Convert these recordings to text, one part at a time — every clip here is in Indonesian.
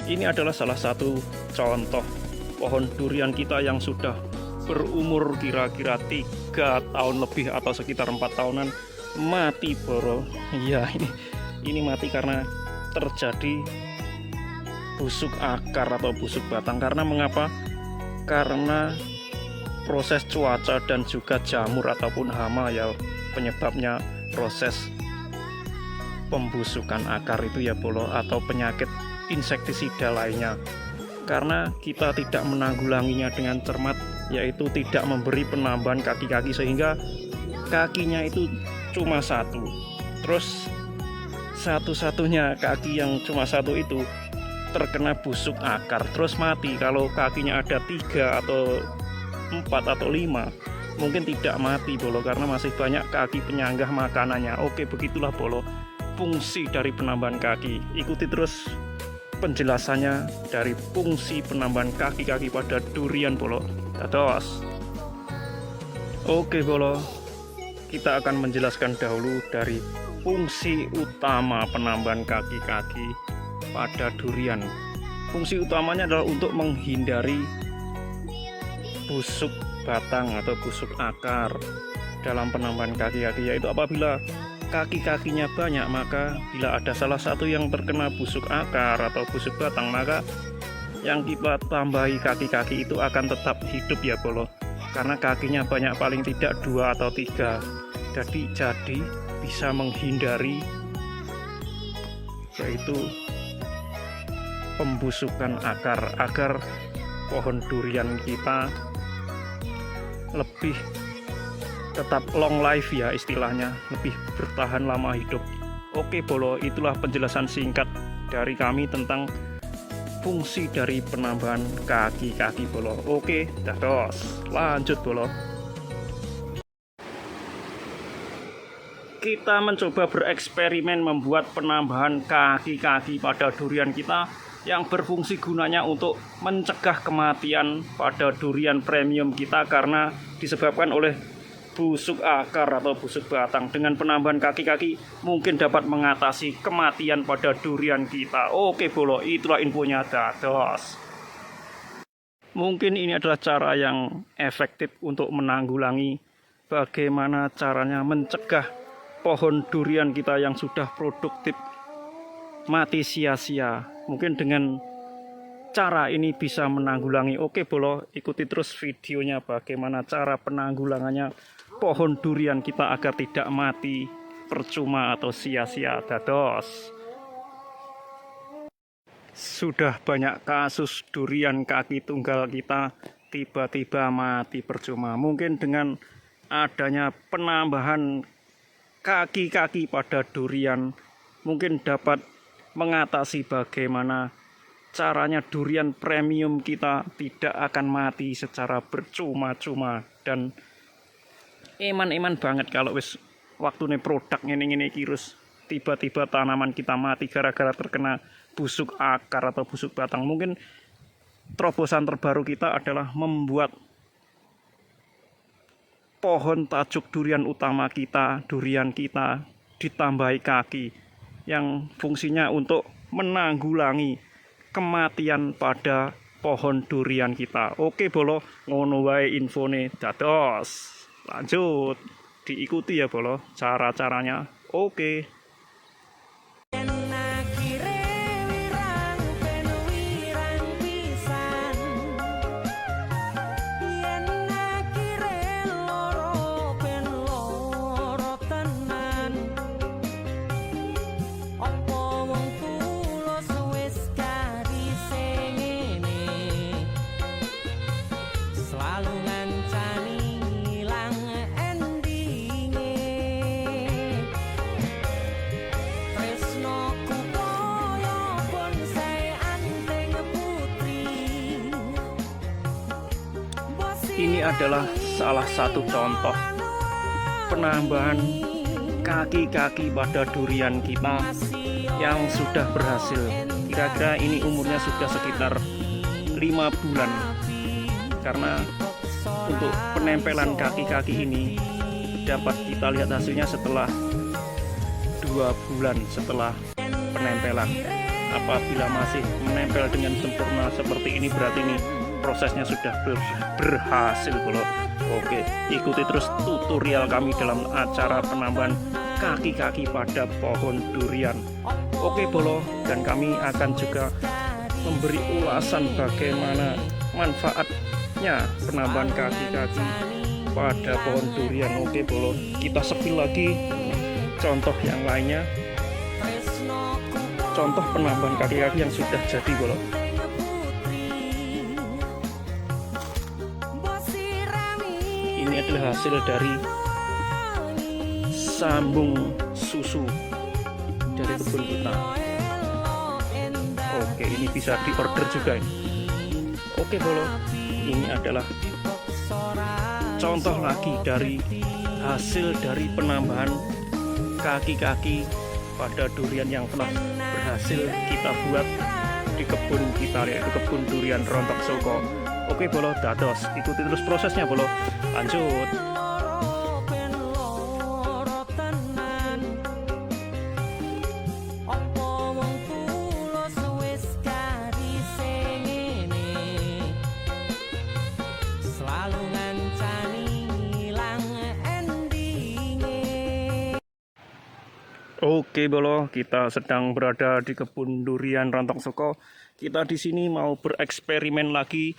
Ini adalah salah satu contoh pohon durian kita yang sudah berumur kira-kira 3 tahun lebih atau sekitar 4 tahunan mati bro. Iya, ini mati karena terjadi busuk akar atau busuk batang. Karena mengapa? Karena proses cuaca dan juga jamur ataupun hama ya penyebabnya proses pembusukan akar itu ya bolo, atau penyakit insektisida lainnya. Karena kita tidak menanggulanginya dengan cermat, yaitu tidak memberi penambahan kaki-kaki, sehingga kakinya itu cuma satu. Terus satu-satunya kaki yang cuma satu itu terkena busuk akar terus mati. Kalau kakinya ada 3 atau 4 atau 5 mungkin tidak mati bolo, karena masih banyak kaki penyanggah makanannya. Oke, begitulah bolo fungsi dari penambahan kaki. Ikuti terus penjelasannya dari fungsi penambahan kaki-kaki pada durian bolo. Dados. Oke bolo, kita akan menjelaskan dahulu dari fungsi utama penambahan kaki-kaki pada durian. Fungsi utamanya adalah untuk menghindari busuk batang atau busuk akar dalam penambahan kaki-kaki, yaitu apabila kaki-kakinya banyak, maka bila ada salah satu yang terkena busuk akar atau busuk batang, maka yang kita tambahi kaki-kaki itu akan tetap hidup ya bolo, karena kakinya banyak, paling tidak 2 atau 3. Jadi bisa menghindari yaitu pembusukan akar, agar pohon durian kita lebih tetap long life ya istilahnya, lebih bertahan lama hidup. Oke bolo, itulah penjelasan singkat dari kami tentang fungsi dari penambahan kaki-kaki bolo. Oke, dados, lanjut bolo. Kita mencoba bereksperimen membuat penambahan kaki-kaki pada durian kita yang berfungsi gunanya untuk mencegah kematian pada durian premium kita karena disebabkan oleh busuk akar atau busuk batang. Dengan penambahan kaki-kaki mungkin dapat mengatasi kematian pada durian kita. Oke bolo, itulah infonya. Dados. Mungkin ini adalah cara yang efektif untuk menanggulangi bagaimana caranya mencegah pohon durian kita yang sudah produktif mati sia-sia. Mungkin dengan cara ini bisa menanggulangi. Oke bolo, ikuti terus videonya bagaimana cara penanggulangannya pohon durian kita agar tidak mati percuma atau sia-sia. Dados. Sudah banyak kasus durian kaki tunggal kita tiba-tiba mati percuma. Mungkin dengan adanya penambahan kaki-kaki pada durian mungkin dapat mengatasi bagaimana caranya durian premium kita tidak akan mati secara bercuma-cuma. Dan eman-eman banget kalau wis waktune produk ngene-ngene kirus tiba-tiba tanaman kita mati gara-gara terkena busuk akar atau busuk batang. Mungkin terobosan terbaru kita adalah membuat pohon tajuk durian utama kita, durian kita ditambahi kaki yang fungsinya untuk menanggulangi kematian pada pohon durian kita. Oke bolo, ngono wae infone. Dados. Lanjut, diikuti ya bolo cara-caranya. Oke. Ini adalah salah satu contoh penambahan kaki-kaki pada durian kita yang sudah berhasil. Kira-kira ini umurnya sudah sekitar 5 bulan. Karena untuk penempelan kaki-kaki ini dapat kita lihat hasilnya setelah 2 bulan setelah penempelan. Apabila masih menempel dengan sempurna seperti ini, berarti ini prosesnya sudah berhasil bolo. Oke, ikuti terus tutorial kami dalam acara penambahan kaki-kaki pada pohon durian. Oke bolo, dan kami akan juga memberi ulasan bagaimana manfaatnya penambahan kaki-kaki pada pohon durian. Oke bolo, kita sepil lagi contoh yang lainnya, contoh penambahan kaki-kaki yang sudah jadi bolo. Ini adalah hasil dari sambung susu dari kebun kita. Oke, ini bisa diorder juga ini. Oke bolo, ini adalah contoh lagi dari hasil dari penambahan kaki-kaki pada durian yang telah berhasil kita buat di kebun kita, yaitu kebun durian Rontok Soko. Oke bolo, dados ikuti terus prosesnya bolo. Lanjut. Oke bolo, kita sedang berada di kebun durian Rontok Soko. Kita di sini mau bereksperimen lagi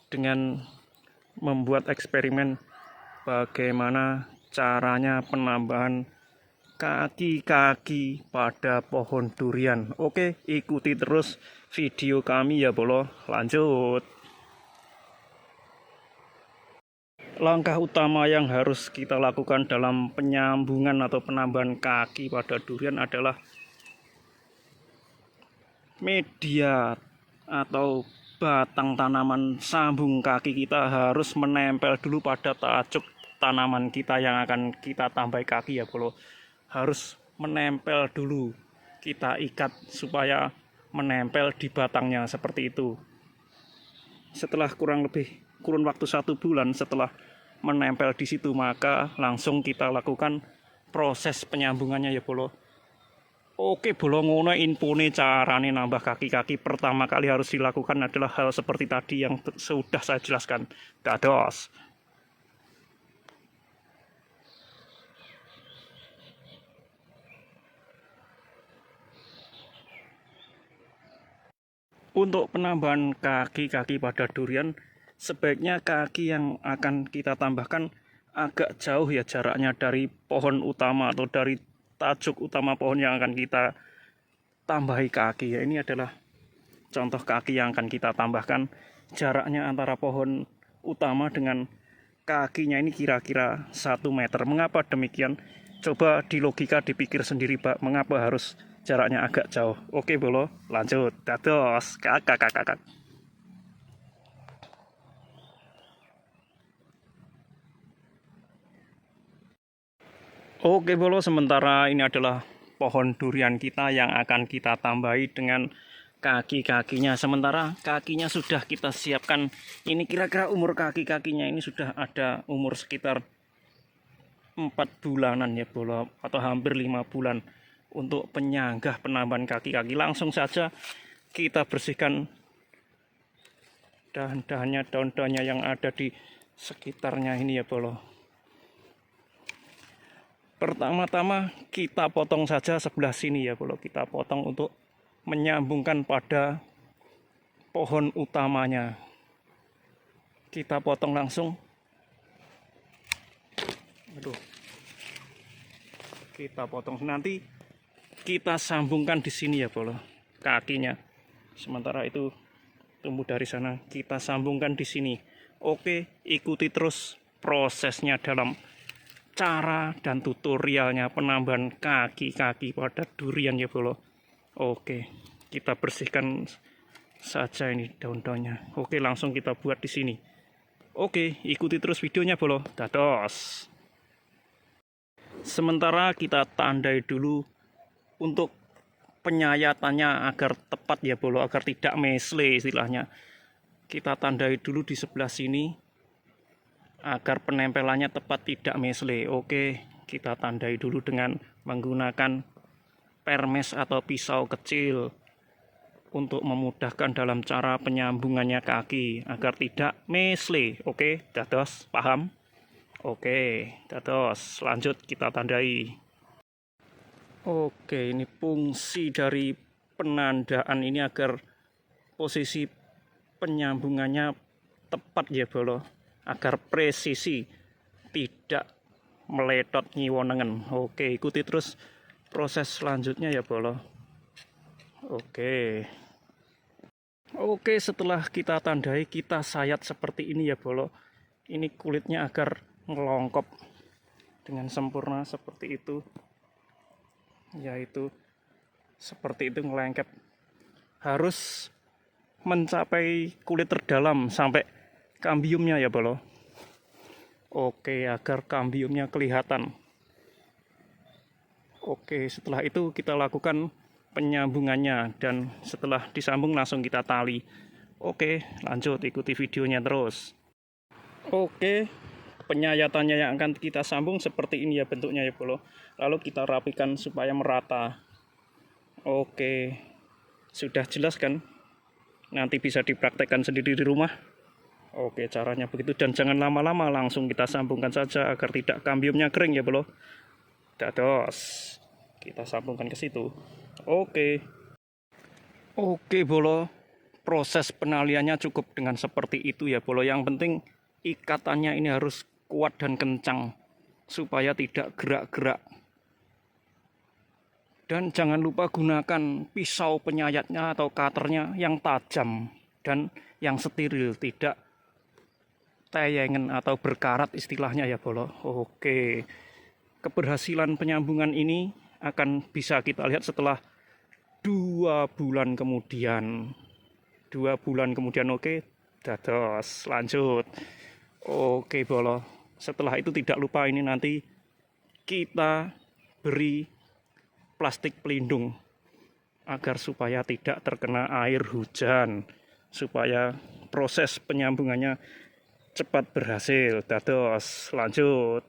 dengan membuat eksperimen bagaimana caranya penambahan kaki-kaki pada pohon durian. Oke, ikuti terus video kami ya bolo. Lanjut. Langkah utama yang harus kita lakukan dalam penyambungan atau penambahan kaki pada durian adalah media atau batang tanaman sambung kaki kita harus menempel dulu pada tajuk tanaman kita yang akan kita tambahi kaki ya bolo. Harus menempel dulu, kita ikat supaya menempel di batangnya seperti itu. Setelah kurun waktu 1 bulan setelah menempel di situ, maka langsung kita lakukan proses penyambungannya ya bolo. Oke bolo, ngono infone carane nambah kaki-kaki. Pertama kali harus dilakukan adalah hal seperti tadi yang sudah saya jelaskan. Dados. Untuk penambahan kaki-kaki pada durian, sebaiknya kaki yang akan kita tambahkan agak jauh ya jaraknya dari pohon utama atau dari tajuk utama pohon yang akan kita tambahi kaki ya. Ini adalah contoh kaki yang akan kita tambahkan. Jaraknya antara pohon utama dengan kakinya ini kira-kira 1 meter. Mengapa demikian? Coba di logika dipikir sendiri Pak, mengapa harus jaraknya agak jauh. Oke bolo, lanjut. Dados kakak. Oke bolo, sementara ini adalah pohon durian kita yang akan kita tambahi dengan kaki-kakinya. Sementara kakinya sudah kita siapkan. Ini kira-kira umur kaki-kakinya ini sudah ada umur sekitar 4 bulanan ya bolo, atau hampir 5 bulan. Untuk penyanggah penambahan kaki-kaki, langsung saja kita bersihkan daun-daunnya yang ada di sekitarnya ini ya bolo. Pertama-tama kita potong saja sebelah sini ya bolo. Kita potong untuk menyambungkan pada pohon utamanya. Kita potong langsung. Aduh. Kita potong, nanti kita sambungkan di sini ya bolo, kakinya. Sementara itu tumbuh dari sana, kita sambungkan di sini. Oke, ikuti terus prosesnya dalam cara dan tutorialnya penambahan kaki-kaki pada durian ya bolo. Oke, kita bersihkan saja ini daun-daunnya. Oke, langsung kita buat di sini. Oke, ikuti terus videonya bolo. Dados. Sementara kita tandai dulu untuk penyayatannya agar tepat ya bolo, agar tidak mesle istilahnya. Kita tandai dulu di sebelah sini agar penempelannya tepat, tidak mesle. Oke, kita tandai dulu dengan menggunakan permes atau pisau kecil untuk memudahkan dalam cara penyambungannya kaki agar tidak mesle. Oke, dados paham? Oke, dados lanjut kita tandai. Oke, ini fungsi dari penandaan ini agar posisi penyambungannya tepat ya bolo, agar presisi, tidak meletot nyiwonengen. Oke, ikuti terus proses selanjutnya ya bolo. Oke, setelah kita tandai, kita sayat seperti ini ya bolo. Ini kulitnya agar ngelongkop dengan sempurna seperti itu, yaitu seperti itu, ngelengket. Harus mencapai kulit terdalam sampai kambiumnya ya bolo. Oke, agar kambiumnya kelihatan. Oke, setelah itu kita lakukan penyambungannya, dan setelah disambung langsung kita tali. Oke, lanjut ikuti videonya terus. Oke, penyayatannya yang akan kita sambung seperti ini ya bentuknya ya bolo. Lalu kita rapikan supaya merata. Oke, sudah jelas kan? Nanti bisa dipraktekkan sendiri di rumah. Oke, caranya begitu, dan jangan lama-lama, langsung kita sambungkan saja agar tidak kambiumnya kering ya bolo. Dados, kita sambungkan ke situ. Oke bolo, proses penaliannya cukup dengan seperti itu ya bolo. Yang penting ikatannya ini harus kuat dan kencang supaya tidak gerak-gerak. Dan jangan lupa gunakan pisau penyayatnya atau cutternya yang tajam dan yang steril, tidak teyengen atau berkarat istilahnya ya bolo. Oke, keberhasilan penyambungan ini akan bisa kita lihat setelah 2 bulan kemudian. 2 bulan kemudian. Oke, dados lanjut. Oke bolo, setelah itu tidak lupa ini nanti kita beri plastik pelindung agar supaya tidak terkena air hujan, supaya proses penyambungannya cepat berhasil. Dados lanjut.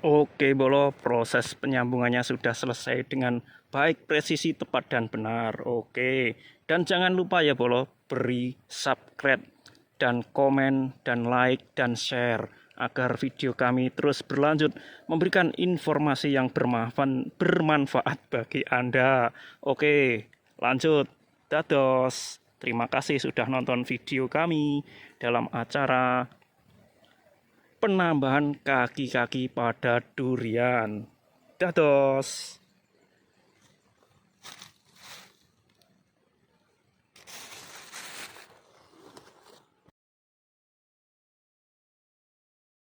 Oke bolo, proses penyambungannya sudah selesai dengan baik, presisi, tepat, dan benar. Oke, dan jangan lupa ya bolo, beri subscribe dan komen dan like dan share agar video kami terus berlanjut memberikan informasi yang bermanfaat bagi Anda. Oke, lanjut. Dados. Terima kasih sudah nonton video kami dalam acara penambahan kaki-kaki pada durian. Dados.